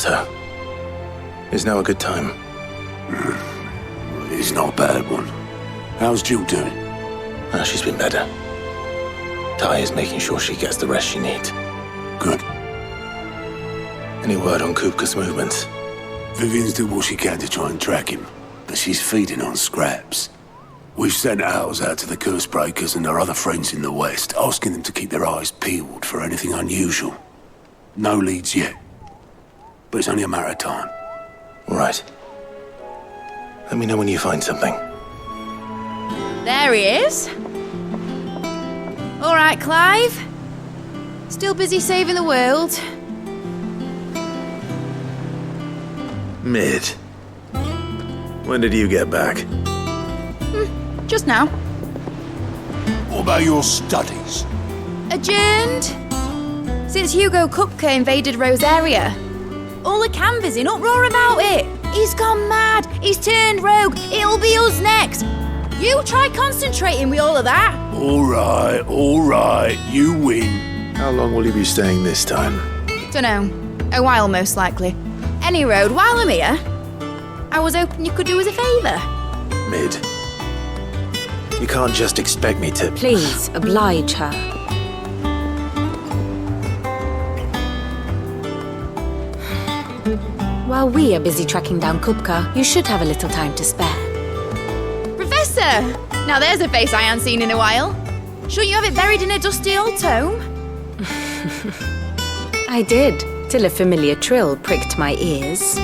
Otto. Is now a good time? It's not a bad one. How's Jill doing? Oh, she's been better. Ty is making sure she gets the rest she needs. Good. Any word on Kupka's movements? Vivian's doing what she can to try and track him, but she's feeding on scraps. We've sent ours out to the curse breakers and our other friends in the West, asking them to keep their eyes peeled for anything unusual. No leads yet, but it's only a matter of time. Right. Let me know when you find something. There he is. All right, Clive. Still busy saving the world. Mid. When did you get back? Just now. What about your studies? Adjourned. Since Hugo Kupka invaded Rosaria. All the canvassing in uproar about it. He's gone mad. He's turned rogue. It'll be us next. You try concentrating with all of that. All right. You win. How long will you be staying this time? Dunno. A while, most likely. Any road, while I'm here, I was hoping you could do us a favour. Mid. You can't just expect me to... Please, oblige her. While we are busy tracking down Kupka, you should have a little time to spare. Professor! Now there's a face I haven't seen in a while. Shouldn't you have it buried in a dusty old tome? I did, till a familiar trill pricked my ears.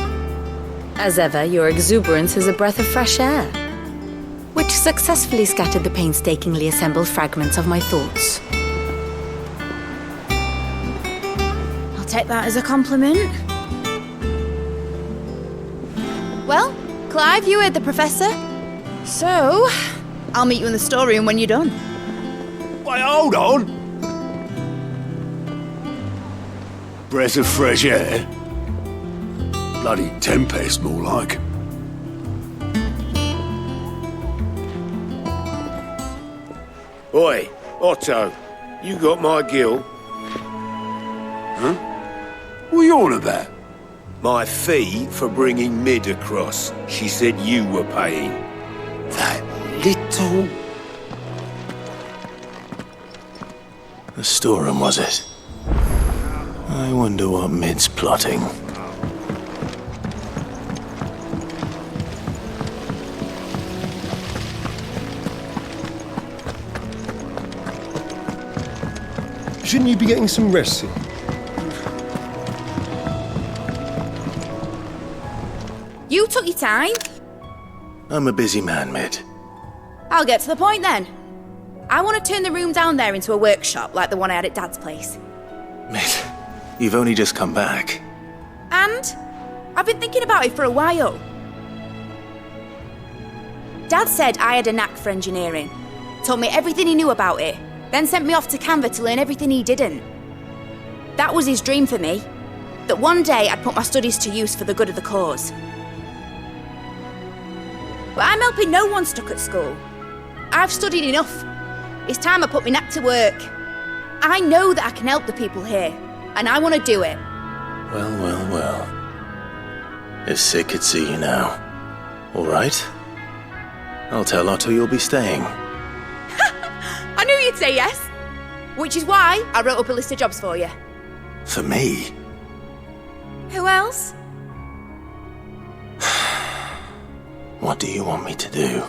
As ever, your exuberance is a breath of fresh air, which successfully scattered the painstakingly assembled fragments of my thoughts. I'll take that as a compliment. Well, Clive, you heard the Professor. So, I'll meet you in the storeroom when you're done. Wait, hold on. Breath of fresh air? Bloody tempest, more like. Oi, Otto, you got my gill? Huh? What are you on about? My fee for bringing Mid across. She said you were paying. That little... The storeroom, was it? I wonder what Mid's plotting. Shouldn't you be getting some rest soon? You took your time. I'm a busy man, Mid. I'll get to the point then. I want to turn the room down there into a workshop like the one I had at Dad's place. Mid, you've only just come back. And I've been thinking about it for a while. Dad said I had a knack for engineering. Told me everything he knew about it. Then sent me off to Canva to learn everything he didn't. That was his dream for me. That one day I'd put my studies to use for the good of the cause. But I'm helping no one stuck at school. I've studied enough. It's time I put my knack to work. I know that I can help the people here, and I want to do it. Well. It's sick could see you now. All right? I'll tell Otto you'll be staying. I knew you'd say yes. Which is why I wrote up a list of jobs for you. For me? Who else? What do you want me to do?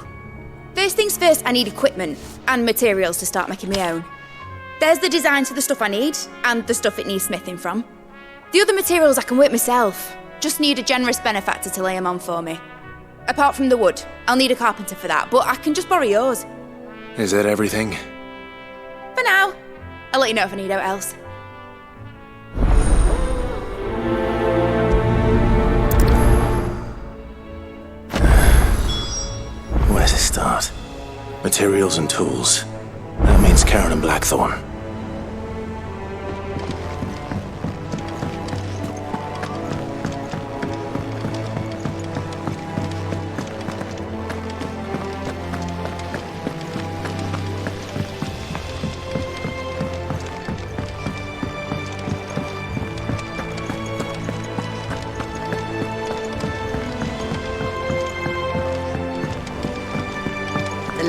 First things first, I need equipment and materials to start making my own. There's the designs for the stuff I need and the stuff it needs smithing from. The other materials I can work myself. Just need a generous benefactor to lay them on for me. Apart from the wood, I'll need a carpenter for that, but I can just borrow yours. Is that everything? For now. I'll let you know if I need out else. Where to start? Materials and tools. That means Karen and Blackthorn.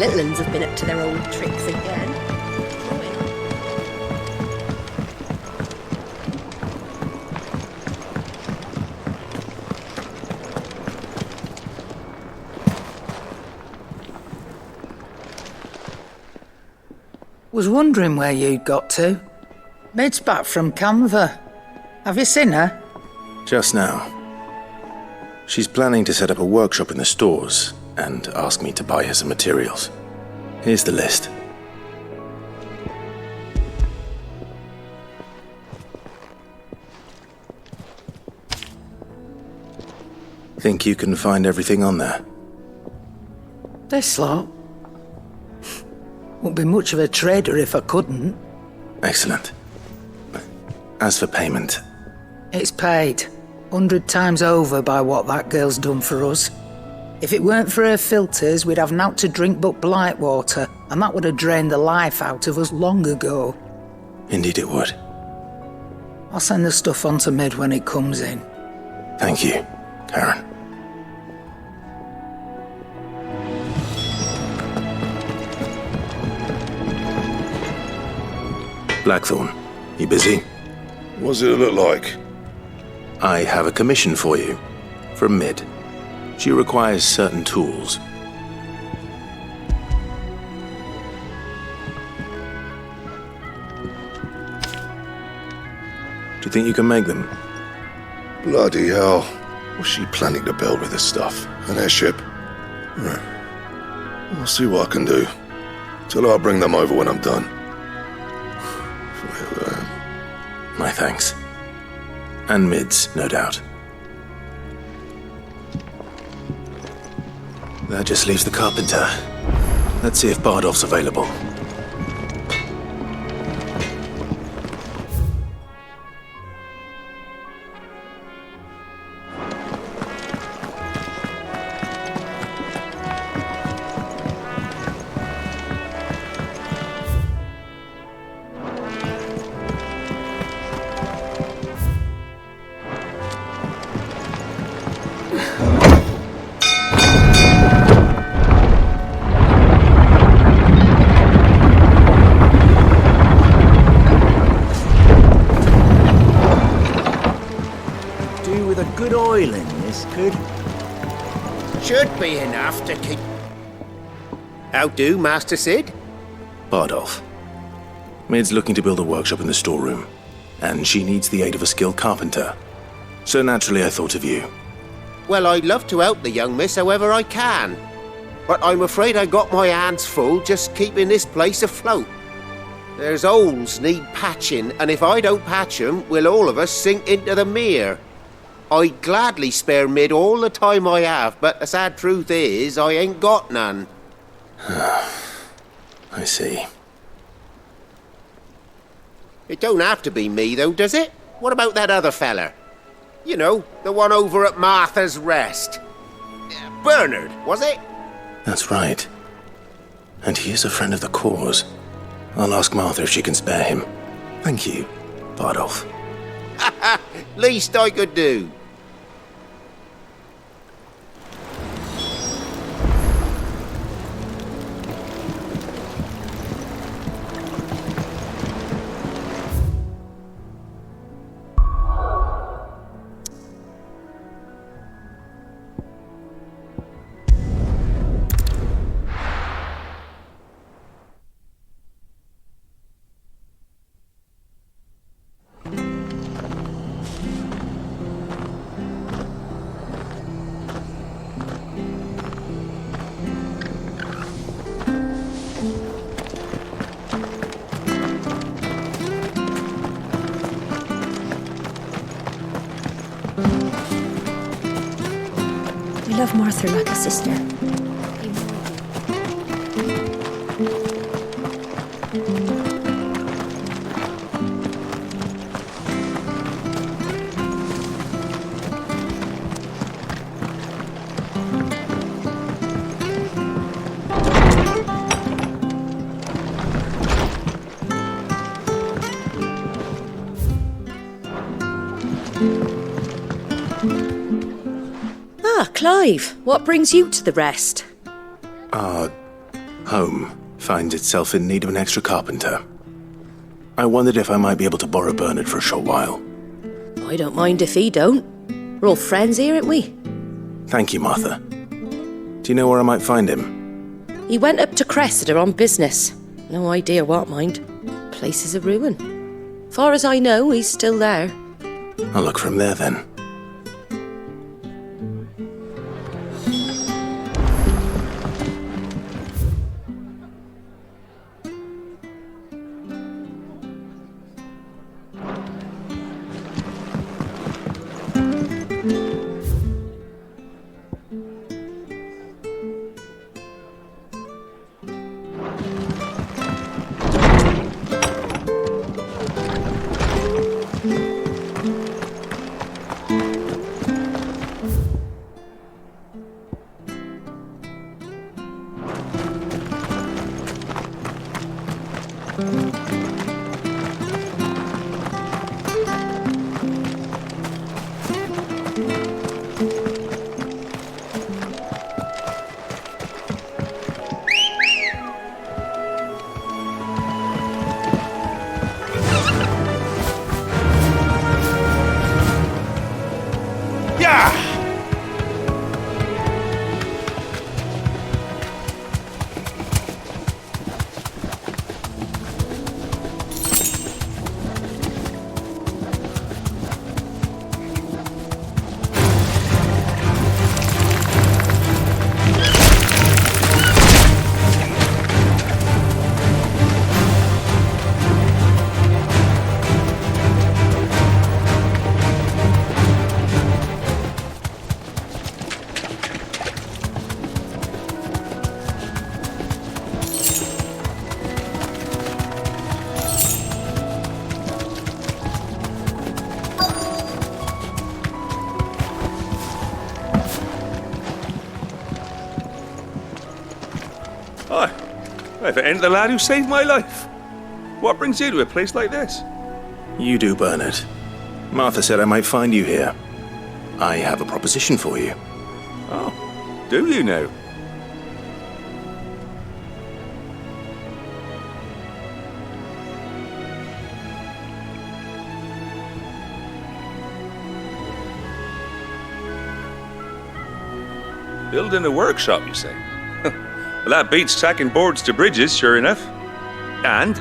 little uns have been up to their old tricks again. Was wondering where you'd got to. Mid's back from Canva. Have you seen her? Just now. She's planning to set up a workshop in the stores and ask me to buy her some materials. Here's the list. Think you can find everything on there? This lot? Wouldn't be much of a trader if I couldn't. Excellent. As for payment... It's paid. 100 times over by what that girl's done for us. If it weren't for her filters, we'd have naught to drink but blight water, and that would have drained the life out of us long ago. Indeed it would. I'll send the stuff on to Mid when it comes in. Thank you, Karen. Blackthorn, you busy? What's it look like? I have a commission for you. From Mid. She requires certain tools. Do you think you can make them? Bloody hell. What's she planning to build with this stuff? An airship? I'll see what I can do. Tell her I'll bring them over when I'm done. My thanks. And Mid's, no doubt. That just leaves the carpenter. Let's see if Bardolph's available. Should be enough to keep... How do, Master Sid? Bardolph. Mid's looking to build a workshop in the storeroom, and she needs the aid of a skilled carpenter. So naturally I thought of you. Well, I'd love to help the young miss however I can. But I'm afraid I got my hands full just keeping this place afloat. There's holes need patching, and if I don't patch them, we'll all of us sink into the mere. I'd gladly spare Mid all the time I have, but the sad truth is, I ain't got none. I see. It don't have to be me, though, does it? What about that other feller? You know, the one over at Martha's Rest. Bernard, was it? That's right. And he is a friend of the cause. I'll ask Martha if she can spare him. Thank you, Bardolph. Least I could do. We love Martha like a sister. Ah, Clive, what brings you to the rest? home finds itself in need of an extra carpenter. I wondered if I might be able to borrow Bernard for a short while. I don't mind if he don't. We're all friends here, ain't we? Thank you, Martha. Do you know where I might find him? He went up to Cressida on business. No idea what, mind. Place is a ruin. Far as I know, he's still there. I'll look for him there then. If it ain't the lad who saved my life. What brings you to a place like this? You do, Bernard. Martha said I might find you here. I have a proposition for you. Oh, do you now? Building a workshop, you say? Well, that beats tacking boards to bridges, sure enough. And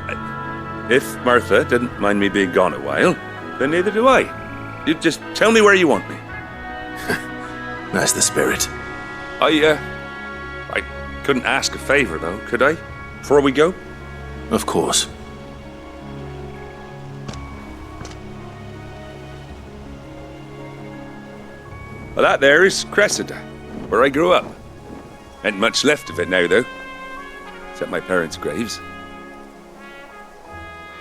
if Martha didn't mind me being gone a while, then neither do I. You just tell me where you want me. That's the spirit. I couldn't ask a favor, though, could I? Before we go? Of course. Well, that there is Cressida, where I grew up. Ain't much left of it now, though. Except my parents' graves.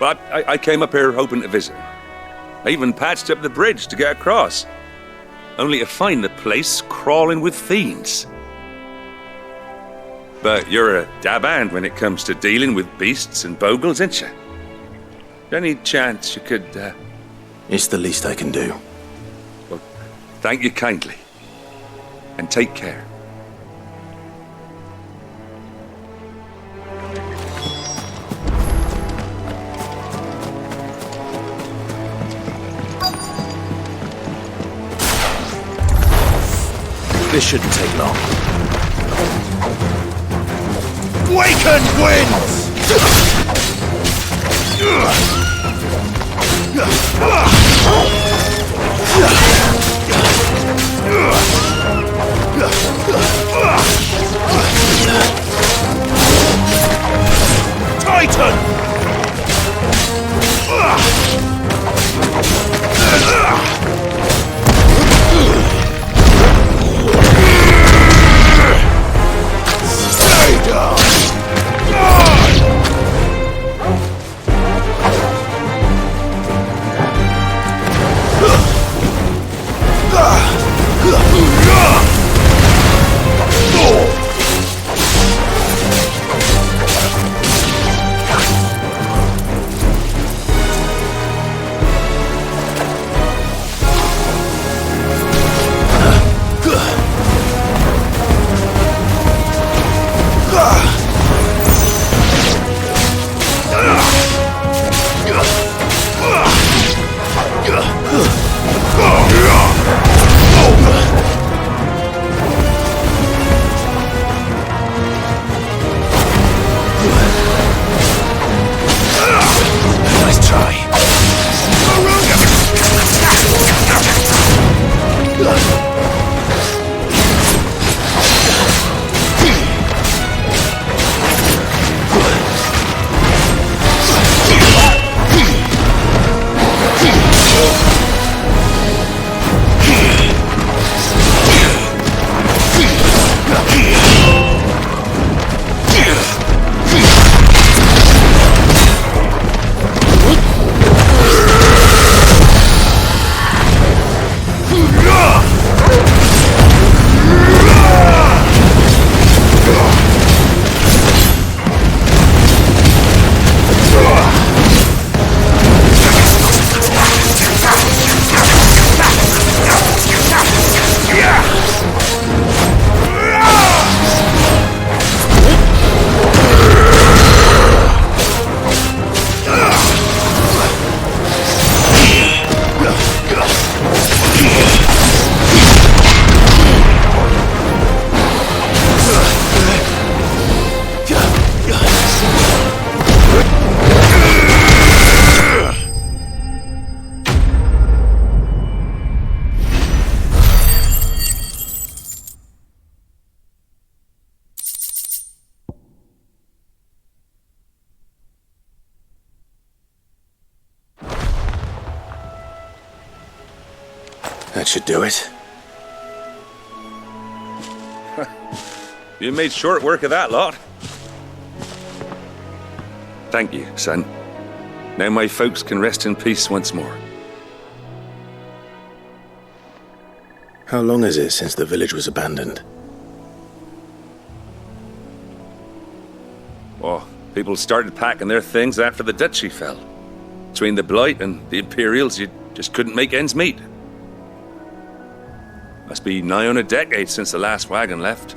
But I came up here hoping to visit. I even patched up the bridge to get across. Only to find the place crawling with fiends. But you're a dab hand when it comes to dealing with beasts and bogles, ain't you? Any chance you could, It's the least I can do. Well, thank you kindly. And take care. This shouldn't take long. Waken winds! Titan! That should do it. You made short work of that lot. Thank you, son. Now my folks can rest in peace once more. How long is it since the village was abandoned? Oh, people started packing their things after the duchy fell. Between the Blight and the Imperials, you just couldn't make ends meet. Must be nigh on a decade since the last wagon left.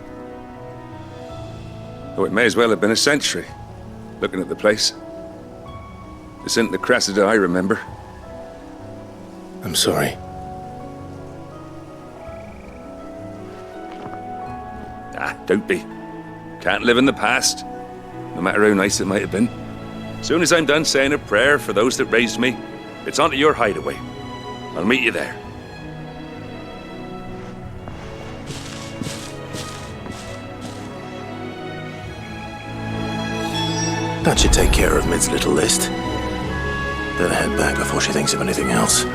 Oh, it may as well have been a century, looking at the place. This isn't the Cressida I remember. I'm sorry. Don't be. Can't live in the past, no matter how nice it might have been. As soon as I'm done saying a prayer for those that raised me, it's onto your hideaway. I'll meet you there. That should take care of Mid's little list. Better head back before she thinks of anything else.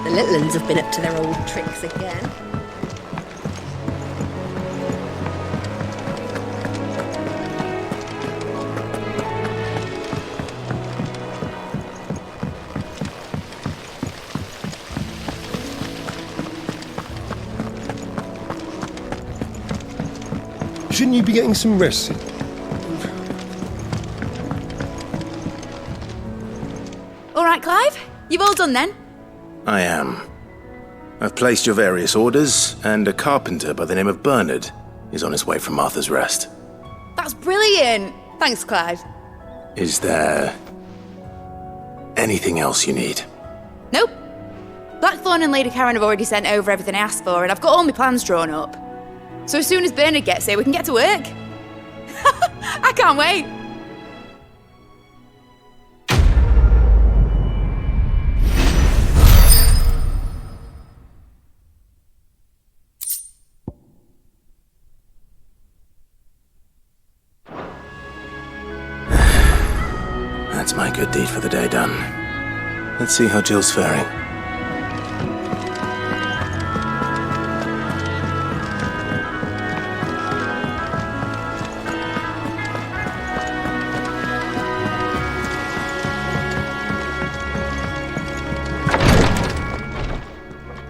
The little uns have been up to their old tricks again. Shouldn't you be getting some rest? All right, Clive? You've all done then? I am. I've placed your various orders, and a carpenter by the name of Bernard is on his way from Martha's Rest. That's brilliant! Thanks, Clive. Is there anything else you need? Nope. Blackthorn and Lady Karen have already sent over everything I asked for, and I've got all my plans drawn up. So as soon as Bernard gets here, we can get to work. I can't wait. That's my good deed for the day done. Let's see how Jill's faring.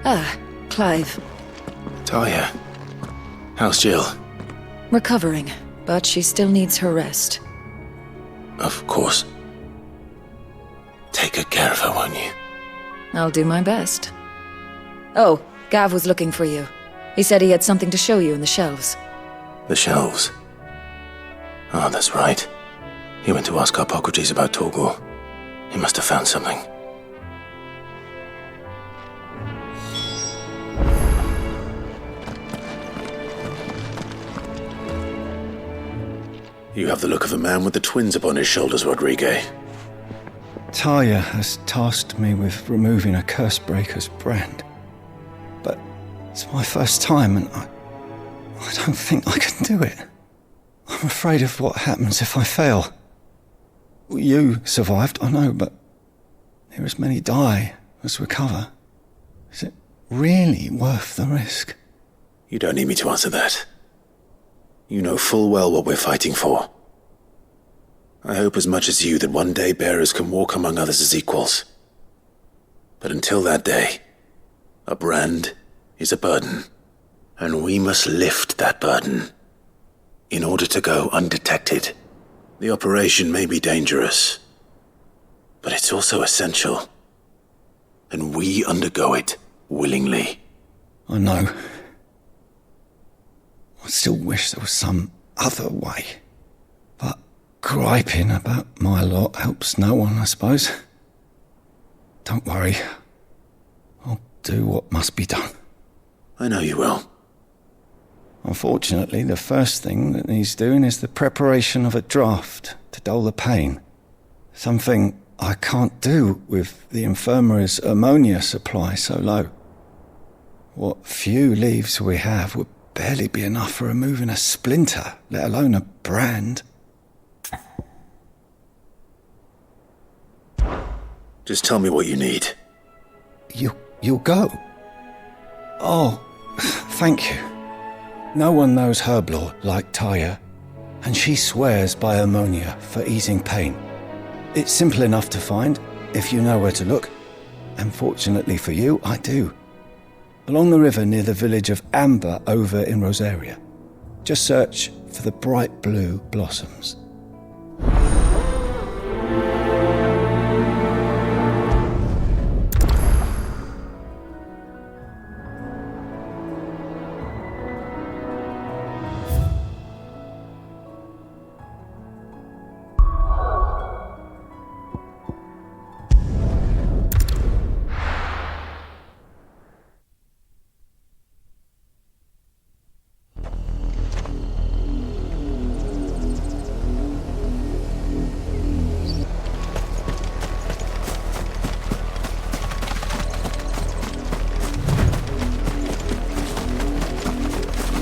Ah, Clive. Talia, how's Jill? Recovering, but she still needs her rest. Of course. Take good care of her, won't you? I'll do my best. Oh, Gav was looking for you. He said he had something to show you in the shelves. The shelves. Ah, that's right. He went to ask Hippocrates about Torgor. He must have found something. You have the look of a man with the twins upon his shoulders, Rodriguez. Talia has tasked me with removing a Cursebreaker's brand. But it's my first time and I don't think I can do it. I'm afraid of what happens if I fail. You survived, I know, but near as many die as recover. Is it really worth the risk? You don't need me to answer that. You know full well what we're fighting for. I hope as much as you that one day bearers can walk among others as equals. But until that day, a brand is a burden, and we must lift that burden in order to go undetected. The operation may be dangerous, but it's also essential, and we undergo it willingly. I know. I still wish there was some other way. But griping about my lot helps no one, I suppose. Don't worry. I'll do what must be done. I know you will. Unfortunately, the first thing that needs doing is the preparation of a draft to dull the pain. Something I can't do with the infirmary's ammonia supply so low. What few leaves we have would barely be enough for removing a splinter, let alone a brand. Just tell me what you need. You'll go? Oh, thank you. No one knows Herblore like Talia, and she swears by ammonia for easing pain. It's simple enough to find, if you know where to look. And fortunately for you, I do. Along the river near the village of Amber over in Rosaria. Just search for the bright blue blossoms.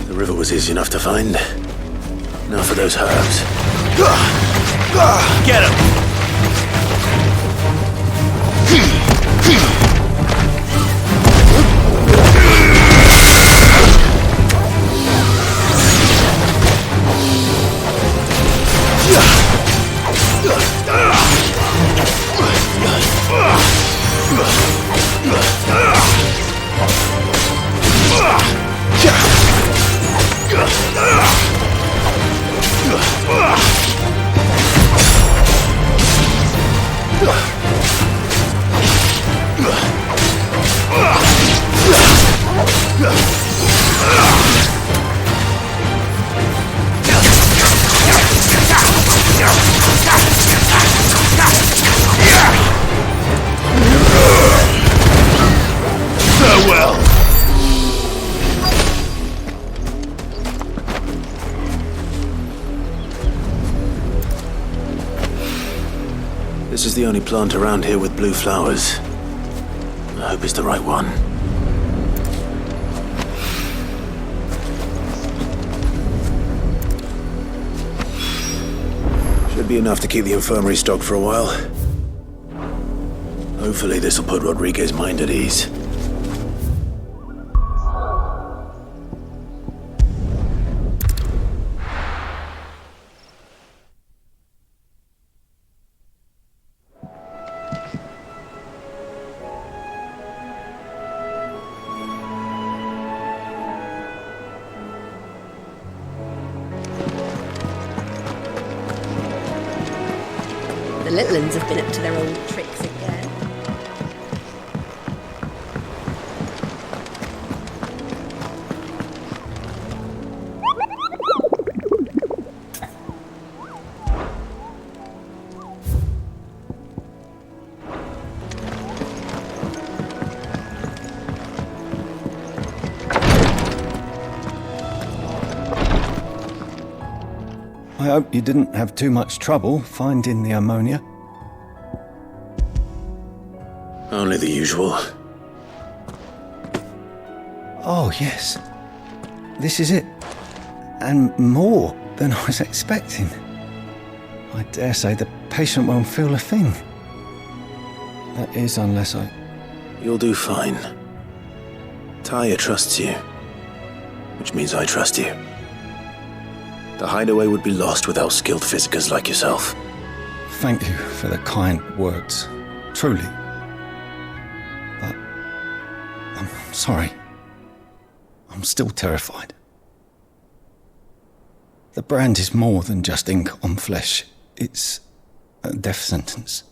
The river was easy enough to find. Now for those herbs. Get him! This is the only plant around here with blue flowers. I hope it's the right one. Should be enough to keep the infirmary stocked for a while. Hopefully this will put Rodriguez's mind at ease. The little ones have been up to their old tricks again. I hope you didn't have too much trouble finding the ammonia. Only the usual. Oh, yes. This is it. And more than I was expecting. I dare say the patient won't feel a thing. That is, unless I... You'll do fine. Taya trusts you, which means I trust you. The hideaway would be lost without skilled physicers like yourself. Thank you for the kind words. Truly. But... I'm sorry. I'm still terrified. The brand is more than just ink on flesh. It's a death sentence.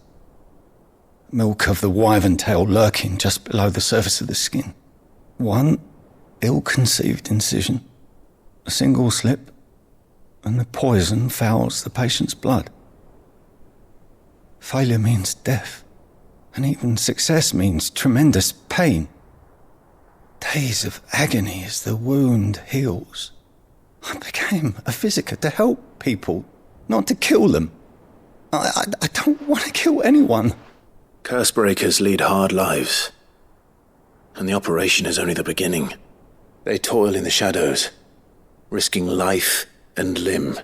Milk of the wyvern tail lurking just below the surface of the skin. One ill-conceived incision, a single slip, and the poison fouls the patient's blood. Failure means death, and even success means tremendous pain. Days of agony as the wound heals. I became a physiker to help people, not to kill them. I don't want to kill anyone. Cursebreakers lead hard lives, and the operation is only the beginning. They toil in the shadows, risking life and limb,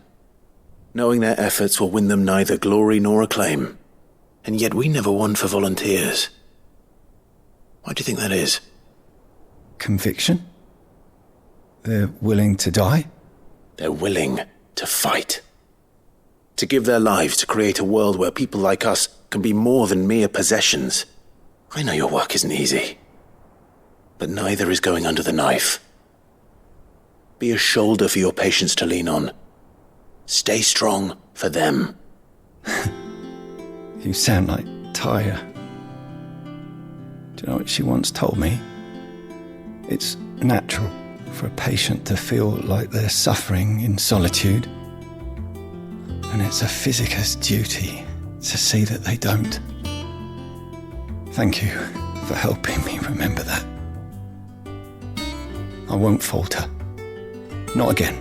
knowing their efforts will win them neither glory nor acclaim. And yet we never won for volunteers. Why do you think that is? Conviction? They're willing to die? They're willing to fight. To give their lives to create a world where people like us can be more than mere possessions. I know your work isn't easy, but neither is going under the knife. Be a shoulder for your patients to lean on. Stay strong for them. You sound like Taya. Do you know what she once told me? It's natural for a patient to feel like they're suffering in solitude. And it's a physiker's duty to see that they don't. Thank you for helping me remember that. I won't falter. Not again.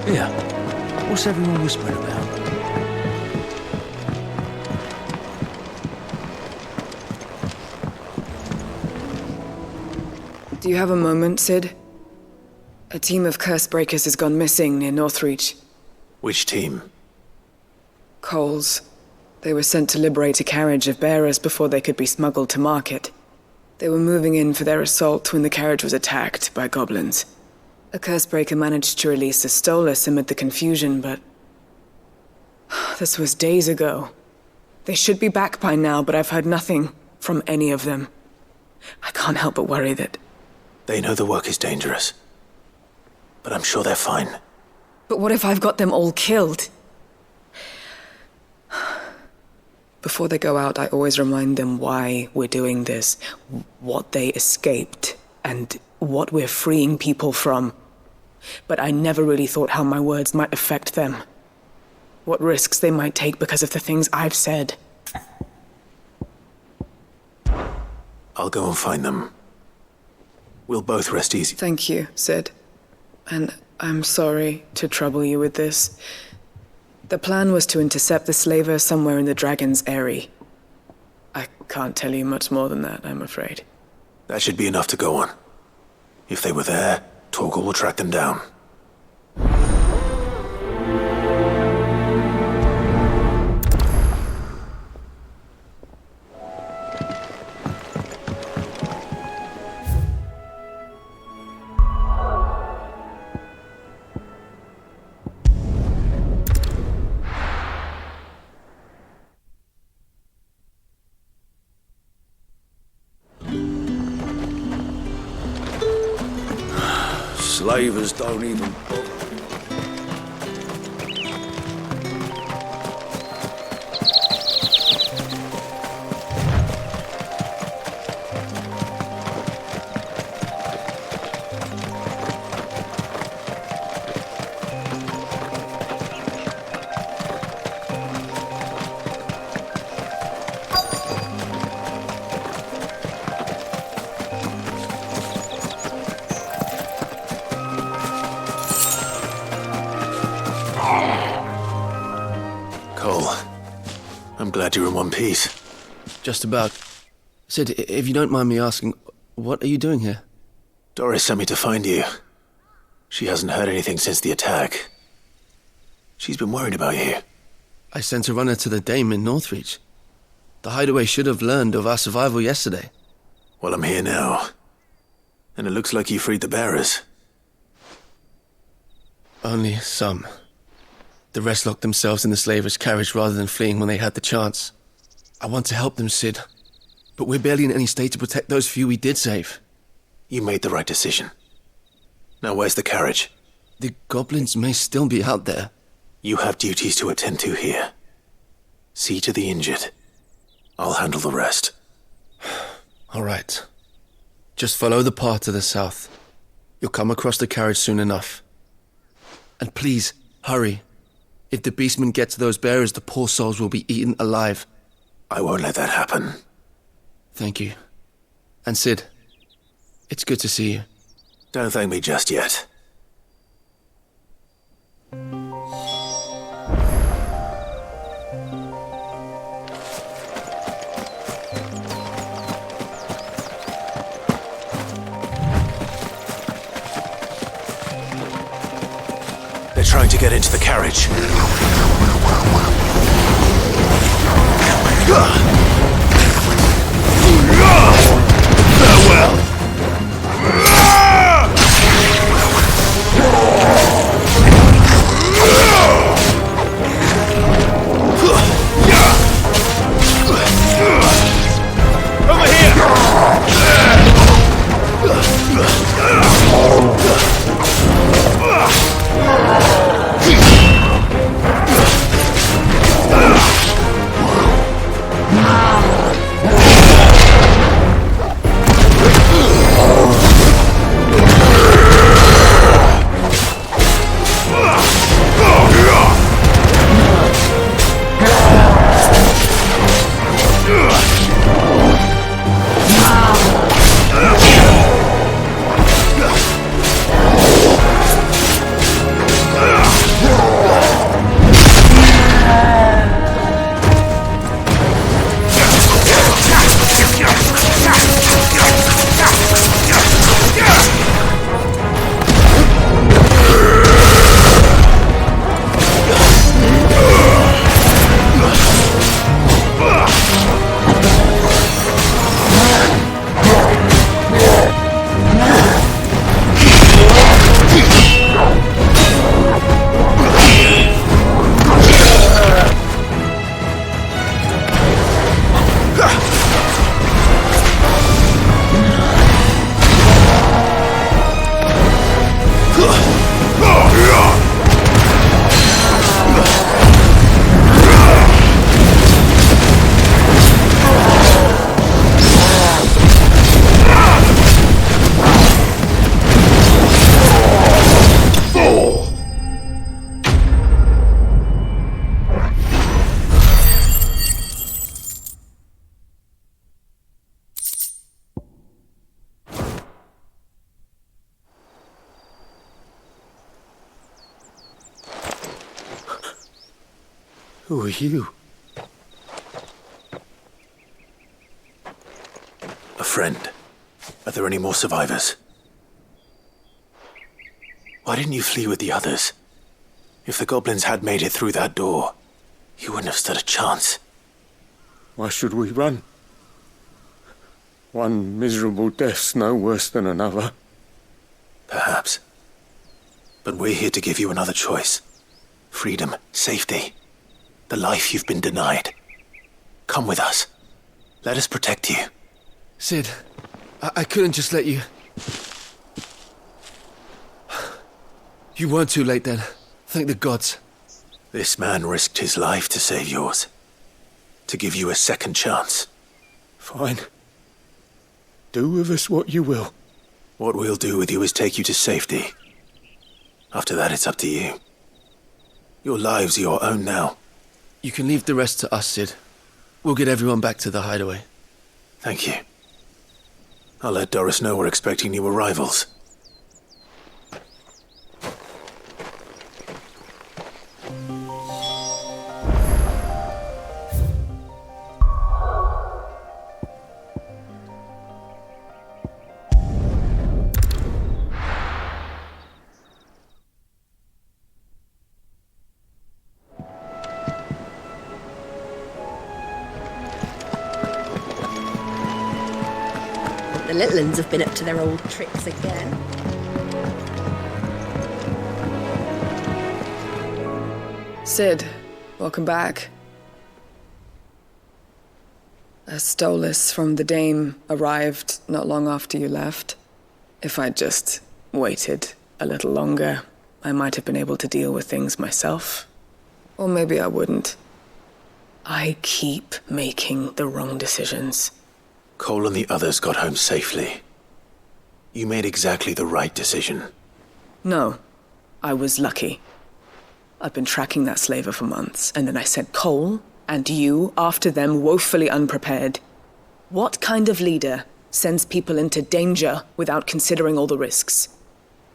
Yeah. What's everyone whispering about? Do you have a moment, Sid? A team of Cursebreakers has gone missing near Northreach. Which team? Coles. They were sent to liberate a carriage of bearers before they could be smuggled to market. They were moving in for their assault when the carriage was attacked by goblins. A Cursebreaker managed to release a Stolus amid the confusion, but... this was days ago. They should be back by now, but I've heard nothing from any of them. I can't help but worry that... They know the work is dangerous, but I'm sure they're fine. But what if I've got them all killed? Before they go out, I always remind them why we're doing this, what they escaped, and what we're freeing people from. But I never really thought how my words might affect them. What risks they might take because of the things I've said. I'll go and find them. We'll both rest easy. Thank you, Sid. And I'm sorry to trouble you with this. The plan was to intercept the slaver somewhere in the Dragon's Eyrie. I can't tell you much more than that, I'm afraid. That should be enough to go on. If they were there, Torgal will track them down. Slavers don't even... Glad you're in one piece. Just about. Sid, if you don't mind me asking, what are you doing here? Doris sent me to find you. She hasn't heard anything since the attack. She's been worried about you. I sent a runner to the Dame in Northreach. The Hideaway should have learned of our survival yesterday. Well, I'm here now. And it looks like you freed the bearers. Only some. The rest locked themselves in the slavers' carriage rather than fleeing when they had the chance. I want to help them, Sid. But we're barely in any state to protect those few we did save. You made the right decision. Now where's the carriage? The goblins may still be out there. You have duties to attend to here. See to the injured. I'll handle the rest. All right. Just follow the path to the south. You'll come across the carriage soon enough. And please, hurry. If the beastmen get to those bearers, the poor souls will be eaten alive. I won't let that happen. Thank you. And Sid, it's good to see you. Don't thank me just yet. They're trying to get into the carriage. Farewell! Over here! Who are you? A friend. Are there any more survivors? Why didn't you flee with the others? If the goblins had made it through that door, you wouldn't have stood a chance. Why should we run? One miserable death's no worse than another. Perhaps. But we're here to give you another choice. Freedom, safety. The life you've been denied. Come with us. Let us protect you. Sid, I couldn't just let you... You weren't too late then. Thank the gods. This man risked his life to save yours. To give you a second chance. Fine. Do with us what you will. What we'll do with you is take you to safety. After that, it's up to you. Your lives are your own now. You can leave the rest to us, Sid. We'll get everyone back to the hideaway. Thank you. I'll let Doris know we're expecting new arrivals. The little uns have been up to their old tricks again. Sid, welcome back. A Stolas from the Dame arrived not long after you left. If I'd just waited a little longer, I might have been able to deal with things myself. Or maybe I wouldn't. I keep making the wrong decisions. Cole and the others got home safely. You made exactly the right decision. No, I was lucky. I've been tracking that slaver for months, and then I sent Cole and you after them woefully unprepared. What kind of leader sends people into danger without considering all the risks?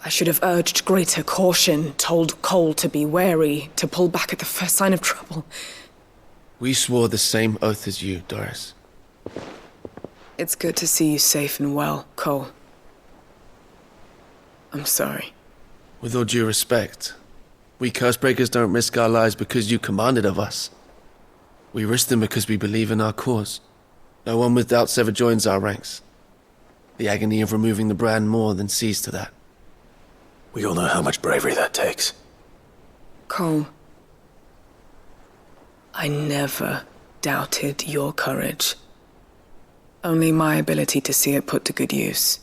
I should have urged greater caution, told Cole to be wary, to pull back at the first sign of trouble. We swore the same oath as you, Doris. It's good to see you safe and well, Cole. I'm sorry. With all due respect, we Cursebreakers don't risk our lives because you commanded of us. We risk them because we believe in our cause. No one with doubts ever joins our ranks. The agony of removing the brand more than sees to that. We all know how much bravery that takes. Cole, I never doubted your courage. Only my ability to see it put to good use.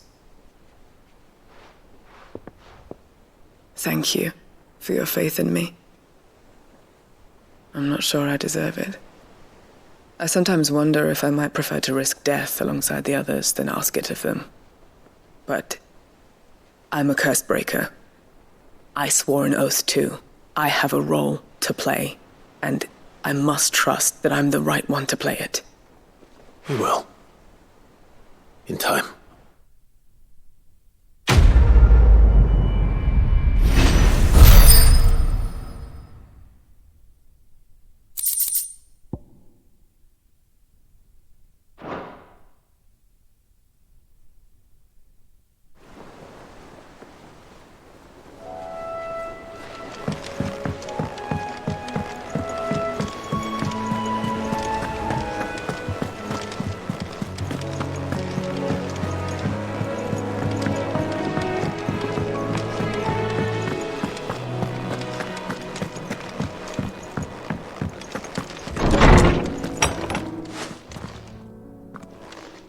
Thank you for your faith in me. I'm not sure I deserve it. I sometimes wonder if I might prefer to risk death alongside the others than ask it of them. But I'm a Cursebreaker. I swore an oath too. I have a role to play, and I must trust that I'm the right one to play it. You will. In time.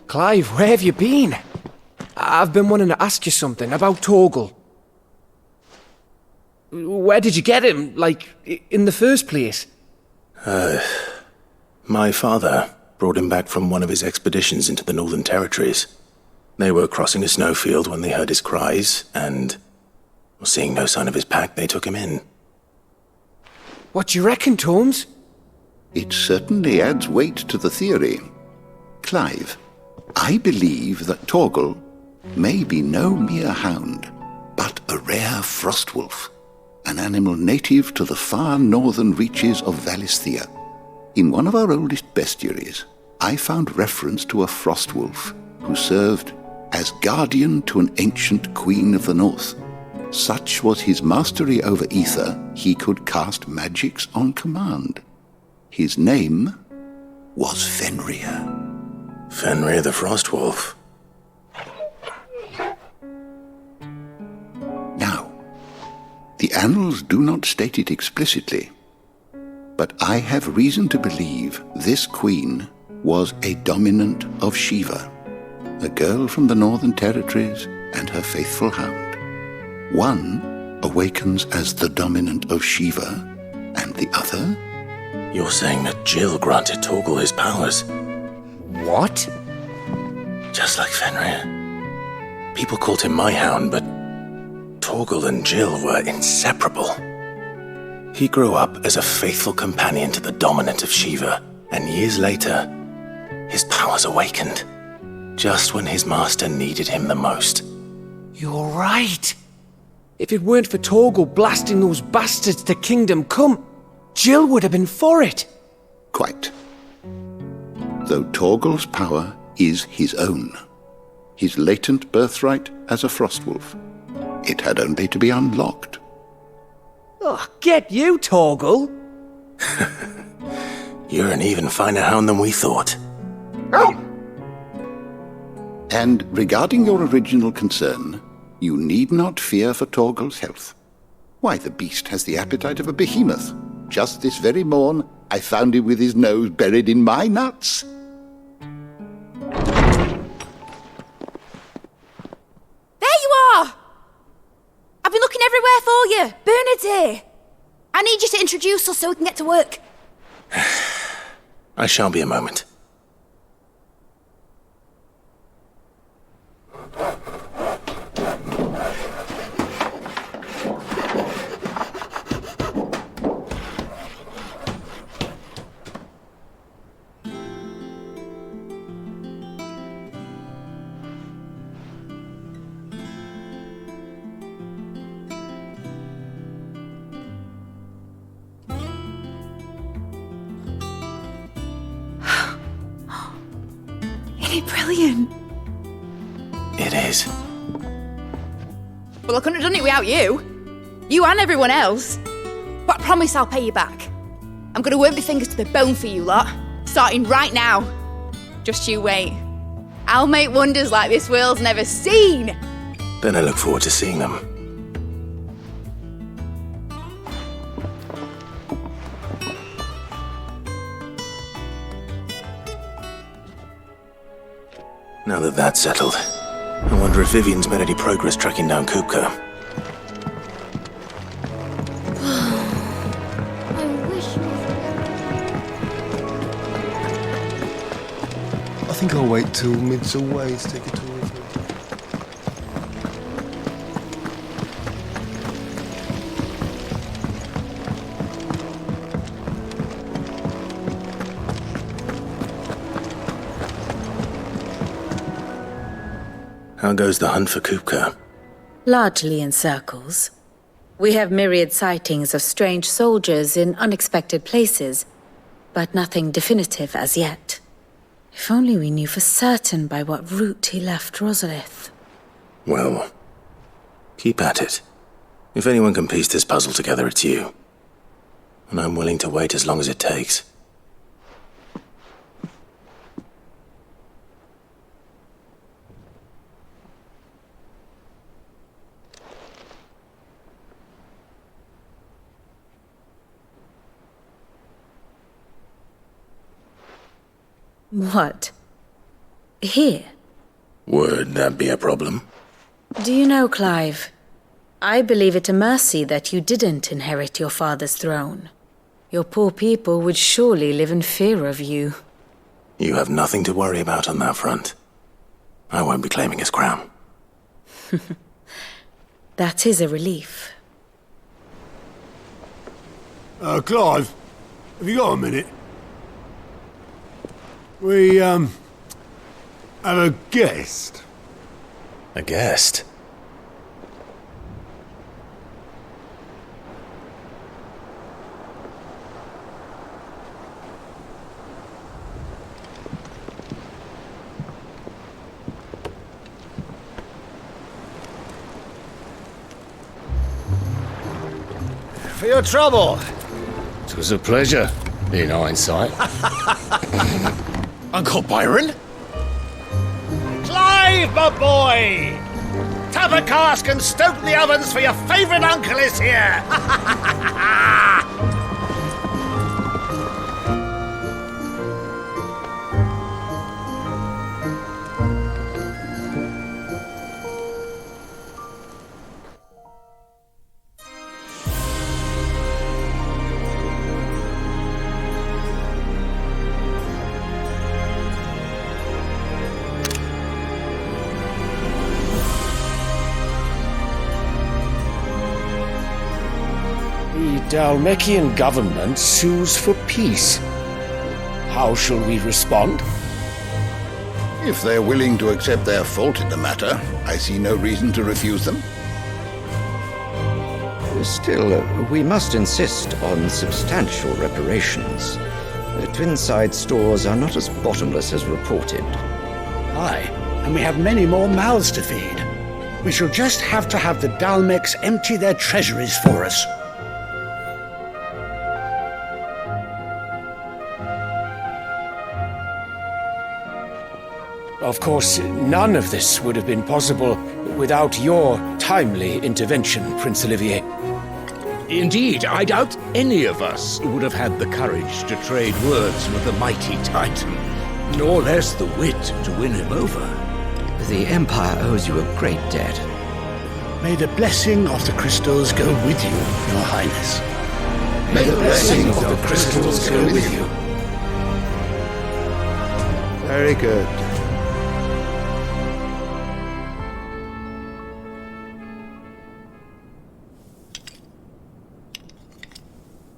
Clive, where have you been? I've been wanting to ask you something about Torgal. Where did you get him, like, in the first place? My father brought him back from one of his expeditions into the Northern Territories. They were crossing a snowfield when they heard his cries, and, seeing no sign of his pack, they took him in. What do you reckon, Tomes? It certainly adds weight to the theory. Clive, I believe that Torgal may be no mere hound, but a rare frostwolf, an animal native to the far northern reaches of Valisthea. In one of our oldest bestiaries, I found reference to a frostwolf who served as guardian to an ancient queen of the north. Such was his mastery over ether, he could cast magics on command. His name was Fenrir. Fenrir the Frostwolf. Now, the annals do not state it explicitly, but I have reason to believe this queen was a dominant of Shiva, a girl from the Northern Territories and her faithful hound. One awakens as the dominant of Shiva, and the other? You're saying that Jill granted Torgal his powers? What? Just like Fenrir. People called him my hound, but Torgal and Jill were inseparable. He grew up as a faithful companion to the dominant of Shiva, and years later, his powers awakened, just when his master needed him the most. You're right. If it weren't for Torgal blasting those bastards to Kingdom Come, Jill would have been for it. Quite. Though Torgal's power is his own, his latent birthright as a Frostwolf, it had only to be unlocked. Oh, get you, Torgal! You're an even finer hound than we thought. And regarding your original concern, you need not fear for Torgal's health. Why, the beast has the appetite of a behemoth. Just this very morn, I found him with his nose buried in my nuts. There you are! I've been looking everywhere for you. Bernard's here. I need you to introduce us so we can get to work. I shan't be a moment. Brilliant. It is. Well, I couldn't have done it without you. You and everyone else. But I promise I'll pay you back. I'm gonna work my fingers to the bone for you lot. Starting right now. Just you wait. I'll make wonders like this world's never seen. Then I look forward to seeing them. Now that that's settled, I wonder if Vivian's made any progress tracking down Kupka. I think I'll wait till Mid's away to take a tour of it. How goes the hunt for Kupka? Largely in circles. We have myriad sightings of strange soldiers in unexpected places, but nothing definitive as yet. If only we knew for certain by what route he left Rosalith. Well, keep at it. If anyone can piece this puzzle together, it's you. And I'm willing to wait as long as it takes. What? Here? Would that be a problem? Do you know, Clive, I believe it a mercy that you didn't inherit your father's throne. Your poor people would surely live in fear of you. You have nothing to worry about on that front. I won't be claiming his crown. That is a relief. Clive, have you got a minute? We, have a guest. A guest? For your trouble. It was a pleasure, in hindsight. Uncle Byron? Clive, my boy! Tap a cask and stoke the ovens for your favourite uncle is here! The Dalmekian government sues for peace. How shall we respond? If they're willing to accept their fault in the matter, I see no reason to refuse them. Still, we must insist on substantial reparations. The Twinside stores are not as bottomless as reported. Aye, and we have many more mouths to feed. We shall just have to have the Dalmeks empty their treasuries for us. Of course, none of this would have been possible without your timely intervention, Prince Olivier. Indeed, I doubt any of us would have had the courage to trade words with the mighty Titan, nor less the wit to win him over. The Empire owes you a great debt. May the blessing of the crystals go with you, Your Highness. May the blessing of the crystals go with you. Very good.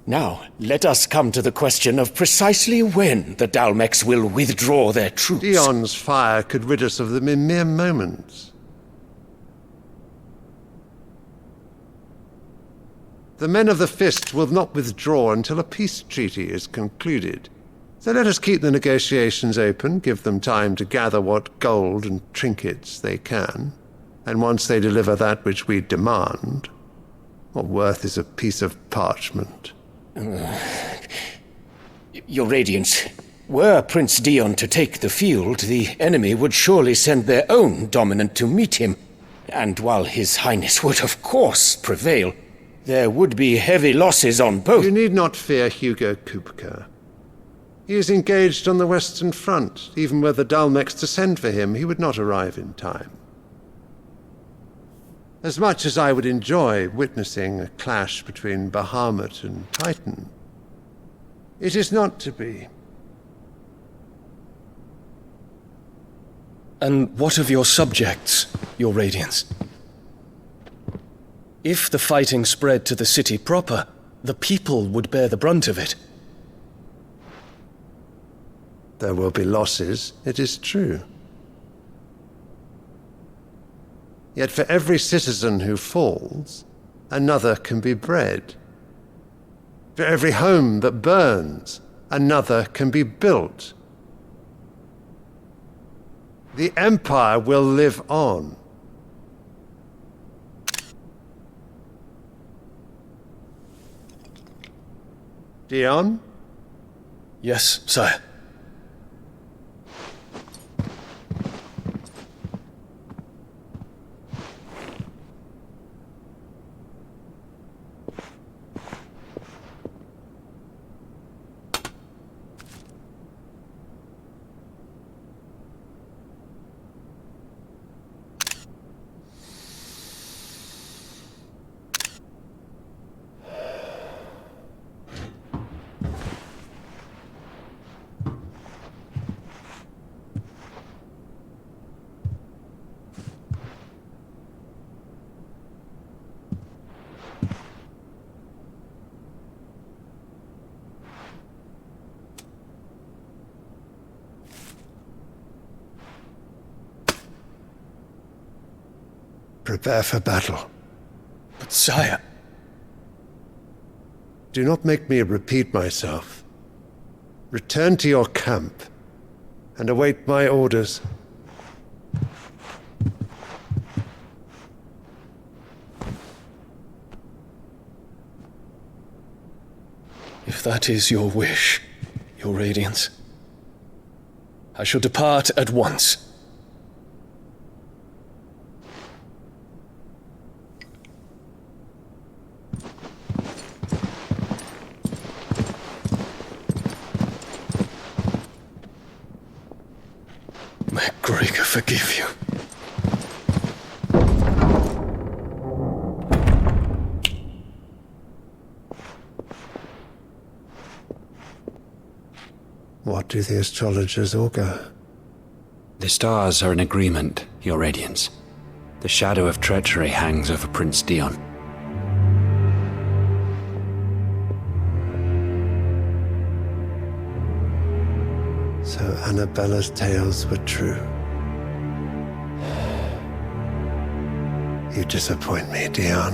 Now, let us come to the question of precisely when the Dalmex will withdraw their troops. Dion's fire could rid us of them in mere moments. The men of the Fist will not withdraw until a peace treaty is concluded. So let us keep the negotiations open, give them time to gather what gold and trinkets they can, and once they deliver that which we demand, what worth is a piece of parchment? Your Radiance, were Prince Dion to take the field, the enemy would surely send their own dominant to meet him. And while His Highness would of course prevail, there would be heavy losses on both. You need not fear Hugo Kupka. He is engaged on the Western Front. Even were the Dalmex to send for him, he would not arrive in time. As much as I would enjoy witnessing a clash between Bahamut and Titan, it is not to be. And what of your subjects, Your Radiance? If the fighting spread to the city proper, the people would bear the brunt of it. There will be losses, it is true. Yet for every citizen who falls, another can be bred. For every home that burns, another can be built. The Empire will live on. Dion? Yes, sire. Prepare for battle. But sire... Do not make me repeat myself. Return to your camp and await my orders. If that is your wish, Your Radiance, I shall depart at once. May Gregor forgive you. What do the astrologers augur? The stars are in agreement, Your Radiance. The shadow of treachery hangs over Prince Dion. So Annabella's tales were true. You disappoint me, Dion.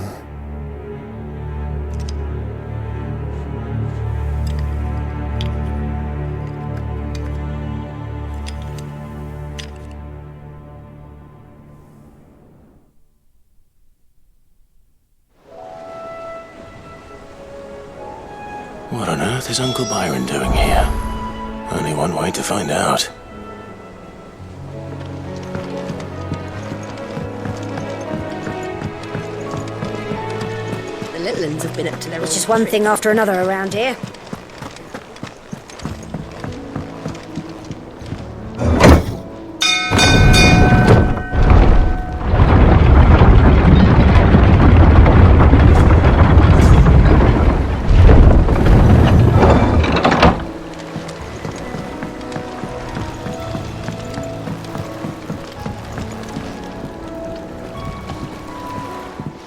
What on earth is Uncle Byron doing here? Only one way to find out. Litlins have been up to their It's just one thing after another around here.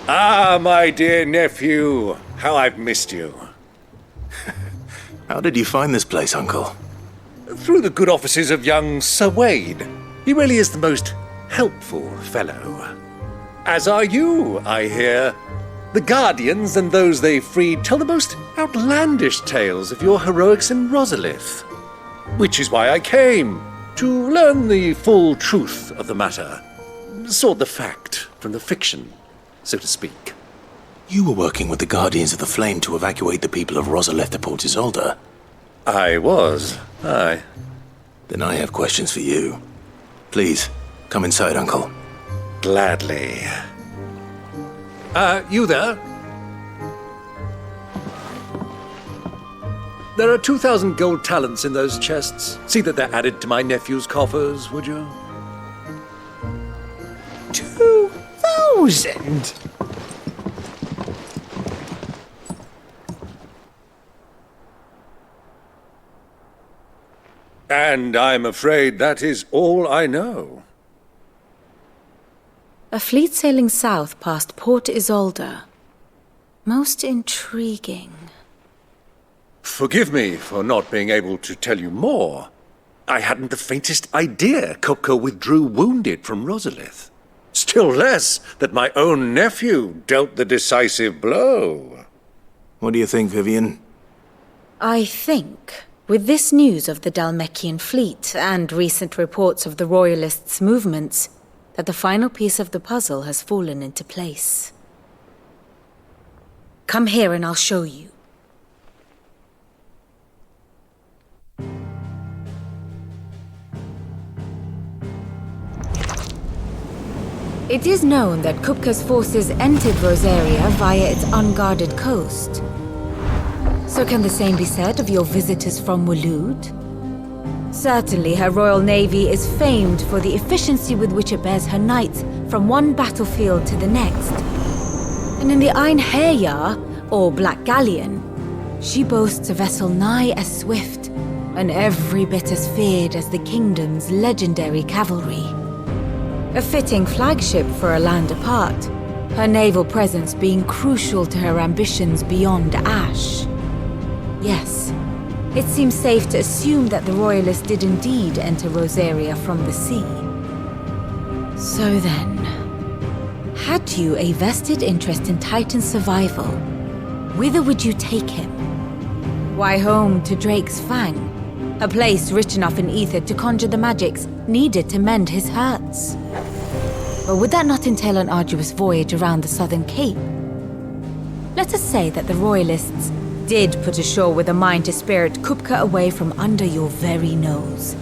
Ah, my dear nephew, how I've missed you. How did you find this place, Uncle? Through the good offices of young Sir Wade. He really is the most helpful fellow. As are you, I hear. The Guardians and those they freed tell the most outlandish tales of your heroics in Rosalith. Which is why I came, to learn the full truth of the matter. Sort the fact from the fiction, so to speak. You were working with the Guardians of the Flame to evacuate the people of Rosalith to Port Isolde. I was, aye. Then I have questions for you. Please, come inside, Uncle. Gladly. You there? There are 2,000 gold talents in those chests. See that they're added to my nephew's coffers, would you? 2,000? And I'm afraid that is all I know. A fleet sailing south past Port Isolde. Most intriguing. Forgive me for not being able to tell you more. I hadn't the faintest idea Kupka withdrew wounded from Rosalith. Still less that my own nephew dealt the decisive blow. What do you think, Vivian? I think, with this news of the Dhalmekian fleet and recent reports of the Royalists' movements, that the final piece of the puzzle has fallen into place. Come here and I'll show you. It is known that Kupka's forces entered Rosaria via its unguarded coast. So can the same be said of your visitors from Waloed? Certainly her Royal Navy is famed for the efficiency with which it bears her knights from one battlefield to the next. And in the Einherjar, or Black Galleon, she boasts a vessel nigh as swift and every bit as feared as the kingdom's legendary cavalry. A fitting flagship for a land apart, her naval presence being crucial to her ambitions beyond Ash. Yes, it seems safe to assume that the Royalists did indeed enter Rosaria from the sea. So then, had you a vested interest in Titan's survival, whither would you take him? Why, home to Drake's Fang, a place rich enough in ether to conjure the magics needed to mend his hurts. But would that not entail an arduous voyage around the southern cape? Let us say that the Royalists did put ashore with a mind to spirit Kupka away from under your very nose.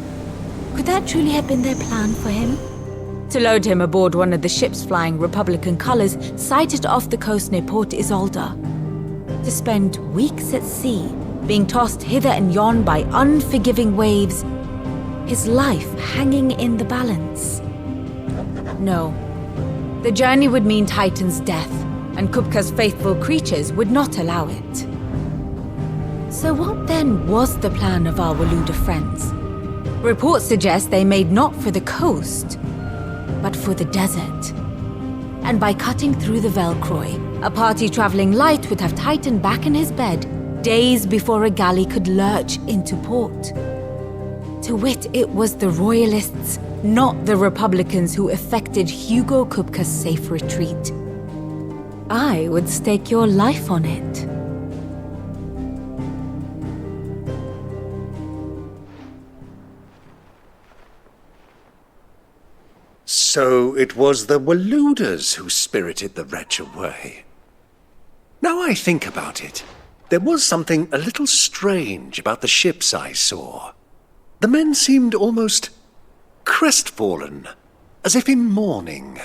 Could that truly have been their plan for him? To load him aboard one of the ships flying Republican colors sighted off the coast near Port Isolde? To spend weeks at sea, being tossed hither and yon by unforgiving waves, his life hanging in the balance? No. The journey would mean Titan's death, and Kupka's faithful creatures would not allow it. So what then was the plan of our Waluda friends? Reports suggest they made not for the coast, but for the desert. And by cutting through the Velcroy, a party traveling light would have Titan back in his bed days before a galley could lurch into port. To wit, it was the Royalists, not the Republicans, who effected Hugo Kupka's safe retreat. I would stake your life on it. So it was the Waludas who spirited the wretch away. Now I think about it, there was something a little strange about the ships I saw. The men seemed almost crestfallen, as if in mourning,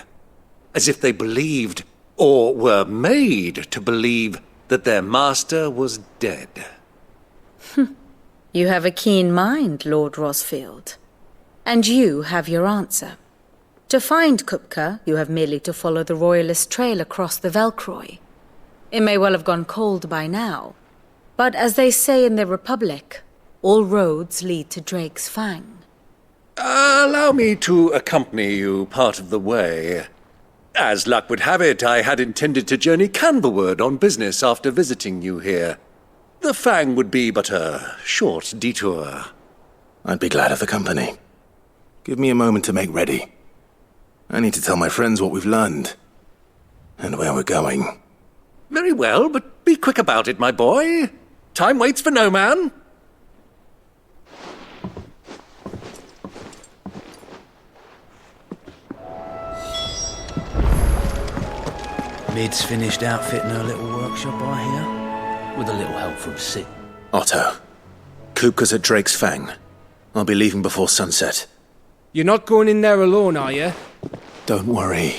as if they believed, or were made to believe, that their master was dead. You have a keen mind, Lord Rosfield. And you have your answer. To find Kupka, you have merely to follow the Royalist trail across the Velcroy. It may well have gone cold by now, but as they say in the Republic, all roads lead to Drake's Fang. Allow me to accompany you part of the way. As luck would have it, I had intended to journey Canverward on business after visiting you here. The Fang would be but a short detour. I'd be glad of the company. Give me a moment to make ready. I need to tell my friends what we've learned, and where we're going. Very well, but be quick about it, my boy. Time waits for no man. Mid's finished outfitting her little workshop, I hear, with a little help from Sid. Otto, Kupka's at Drake's Fang. I'll be leaving before sunset. You're not going in there alone, are you? Don't worry.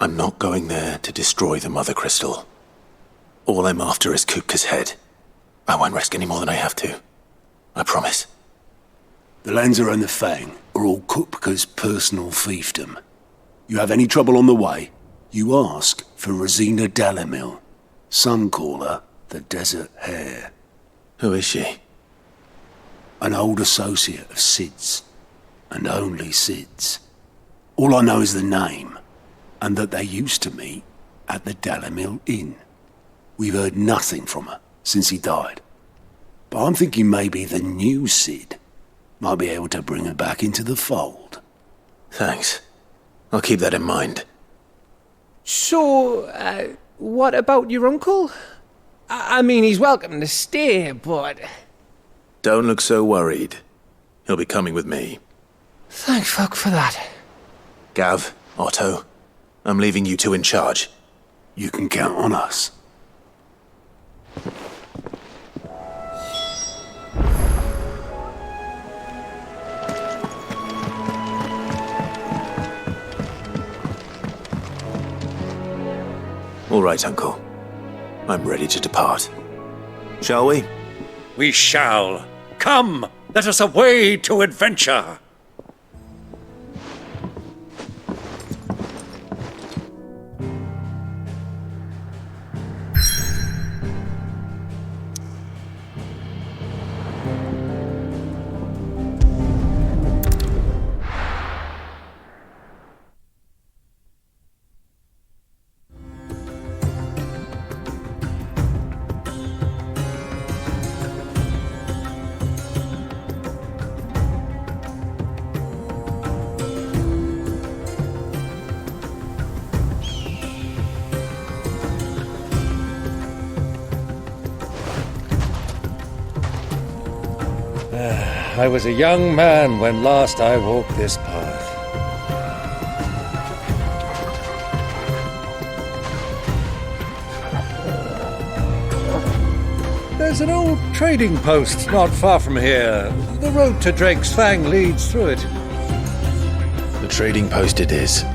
I'm not going there to destroy the Mother Crystal. All I'm after is Kupka's head. I won't risk any more than I have to. I promise. The Lanza and the Fang are all Kupka's personal fiefdom. You have any trouble on the way, you ask for Rosina Dalamil. Some call her the Desert Hare. Who is she? An old associate of Sid's. And only Sid's. All I know is the name, and that they used to meet at the Dalamil Inn. We've heard nothing from her since he died. But I'm thinking maybe the new Sid might be able to bring her back into the fold. Thanks. I'll keep that in mind. So, what about your uncle? I mean, he's welcome to stay, but... Don't look so worried. He'll be coming with me. Thank fuck for that. Gav, Otto, I'm leaving you two in charge. You can count on us. All right, Uncle. I'm ready to depart. Shall we? We shall. Come, let us away to adventure. I was a young man when last I walked this path. There's an old trading post not far from here. The road to Drake's Fang leads through it. The trading post it is.